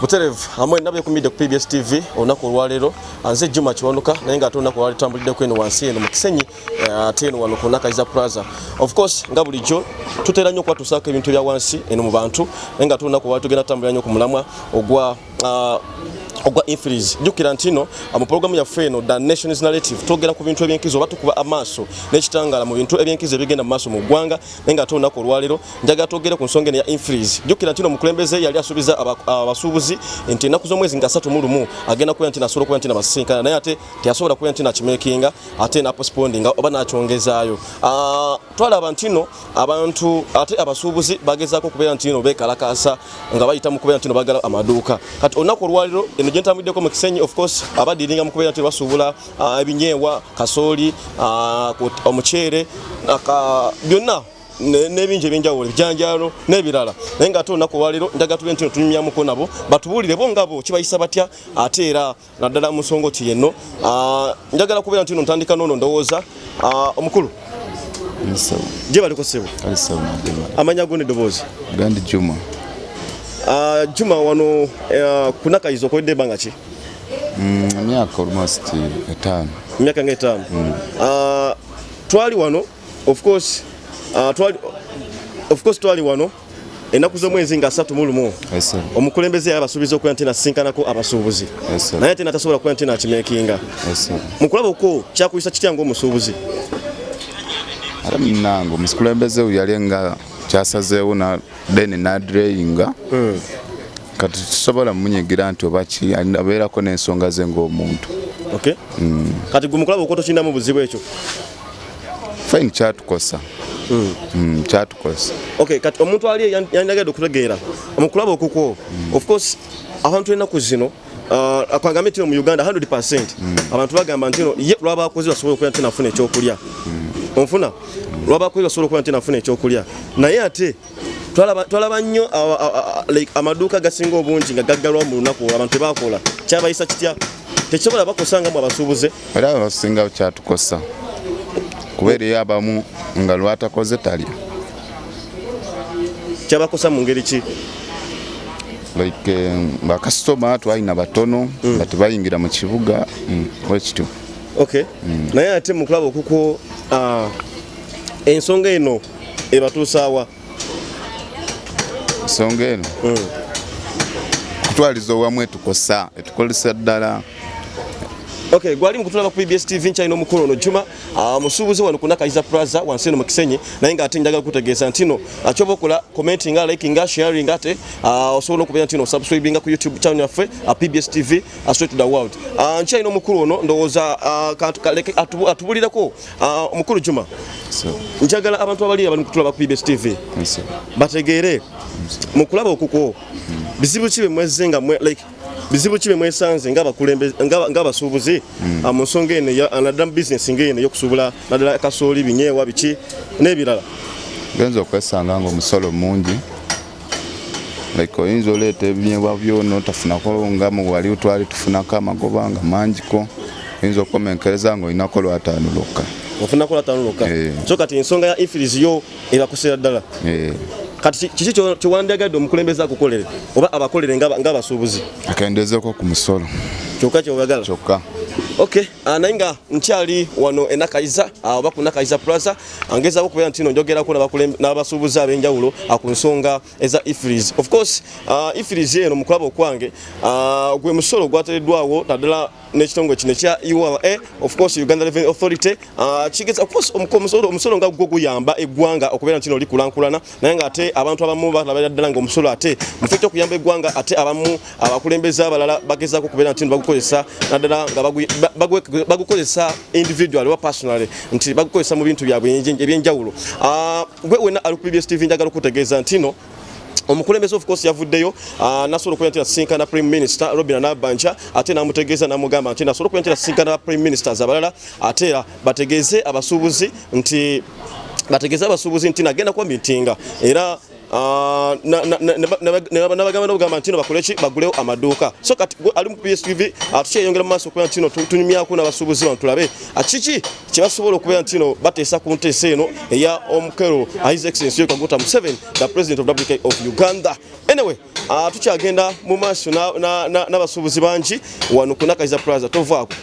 Buterevu amwe nabye ku media ku PBS TV onako lwalero anze Juma Kiwanuka naye nga atona ko wali tambulide kweno wansi eno mu kisenyi ateno wano ku Nakaiza Plaza. Of course nga bulijjo tutera nnyo kwatusaka ebintu bya wansi eno mu bantu naye nga atona ko wali tugenda tambulira nnyo ku mulamwa ogwa influence jukira ntino mu program ya Freno da Nations Narrative togera ku bintu ebyenkizo batukuba amaso n'ekitangala mu bintu ebyenkizo ebigenda mu maso mu gwanga nenga atona ko lwalero njaga togere ku nsonga ya influence jukira ntino mukulembeze yali asubiza abasubuzi nti naku z'omwezi nga 3 mu lumu agenda kuya nti nasolo kuya nti nabasinkana naye ate teyasobola kuya nti nakimekinga ate na postponing oba nakyongezaayo twala abantino abantu ate abasubuzi bagezako kubeera ntino bekalakasa nga bayita mu kubeera ntino bagala amaduuka kati onako lwalero ntambudeko mu kisenyi of course abadiringa mu kubeera nti basubula ebinyeewa kasooli omuceere byonna nebinje ebyenjawulo ebyanjalo n'ebirala naye nga ate onako lwalero njaga tube ntino tunyumyamuko nabo batubulire bo ngabo kibayisa batya ate era naddala mu nsongoti yenno njagala kubeera ntino ntandika noono ndowooza omukulu gye baliko ssebo amanya go n'eddoboozi Gandi Juma Juma wano ku Nakaiza okoledde ebbanga ki? Myaka almost 5. Myaka nga 5. Twali wano of course twali wano ennaku z'omwezi nga 3 mu lumu omukulembeze abasuubiza okuya nti nasinkanako abasuubuzi naye ate natasobola kuya nti nakimekinga mukulaba okwo kyakuyisa kitya ng'omusuubuzi ate munnange omukulembeze oyo yali nga kyasazeewo na deni nadreyinga kati tusobola munyigira nti obaki abeerako n'ensonga ze ng'omuntu kati gwe mukulaba okwo tokindamu buzibu ekyo fine kyatukosa kyatukosa kati omuntu ali yandagedde okutegeera omukulaba okukwo of course abantu ennaku zino akwagamba nti mu Uganda 100% abantu bagamba nti ye lwabakozi basobola okuya nti nafuna ekyokulya onfuna lwabakozi basobola okuya nti nafuna ekyokulya naye ate twalaba nnyo amaduuka gasinga obungi nga gaggalwa mu lunaku abantu tebakola kyabayisa kitya tekisobola bakosangamu abasuubuze era abasinga kyatukosa kubeera eyo abamu nga lwatakoze talya kyabakosa mu ngeri ki bakasitoma twalina batono nga tebayingira mu kibuga wekityo naye ate mukulaba okuko ensonga eno ebatuusaawa ensonga eno kutwaliza owamu etukolesa ddala gwali mukutulaba ku PBS TV nkyalina omukulu ono Juma musuubuzi wano ku Nakaiza Plaza wansi eno mu kisenyi naye nga ate njagala kutegeeza ntino kyoba okola commentinga likinga sharing ate osobola okubeera ntino subscribinga ku YouTube channel yaffe PBS TV straight to the world nkyalina omukulu ono ndowooza atubulirako omukulu Juma njagala abantu abali mukutulaba ku PBS TV bategeere mukulaba okukwo bizibu ki bemwezenga bizibu ki bemwesanze ng'abasuubuzi mu nsonga eno naddala mu bizinesi ng'eno y'okusuubula naddala kasooli binyeewa biki n'ebirala genza okwesanga ng'omusolo mungi oyinza oleeta ebinyeebwa byona otafunako nga mu wali twali tufunako amagoba nga mangiko oyinza okukomenkereza ng'olinako lw5 lwokka ofunako lw5 lwokka so kati ensonga ya influence yo ebakoserera ddala kati kiki kyewandiyagadde omukulembeze akukolere oba abakolere ng'abasuubuzi akendezeeko ku musolo kyokka kyebayagala kyokka naye nga nkyali wano Nakaiza oba ku Nakaiza Plaza angezaako okubeera ntino njogerako n'abasuubuzi ab'enjawulo ku nsonga eza ifirizi of course ifirizi eno mukulaba okwange gwe musolo gwateereddwawo naddala n'ekitongole kino ekya URA of course Uganda Revenue Authority kigeza of course omusolo nga gwo guyamba eggwanga okubeera ntino likulankulana naye nga ate abantu abamu balabira ddala ng'omusolo ate mu kifo ky'okuyamba eggwanga ate abamu abakulembeze abalala bagezaako okubeera ntino bagukozesa naddala nga bagukozesa individual oba personally nti bagukozesa mu bintu byabwe ebyenjawulo gwe wena ali ku PBS TV njagala okutegeeza ntino omukulembeze of course yavuddeyo nasobola okubeera nti nasinkana Prime Minister Robinah Nabbanja ate namutegeeza namugamba nti nasobola okubeera nti nasinkana Prime Ministers abalala ate bategeeze abasuubuzi nti nagenda kuba mitinga era nabagamba nogamba ntino bakolechi bagulewo amaduuka so kati ali mu PSTV atukyeyongera mu maaso okubeera ntino tunyumyako n'abasuubuzi bano tulabe kiki kyebasobola okubeera ntino bateesa ku nteesa eno eya omukero His Excellency Yoweri Kaguta Museveni, the President of the Republic of Uganda. Anyway, tukyagenda mu maaso n'abasuubuzi bangi wano ku Nakaiza Plaza tovaako.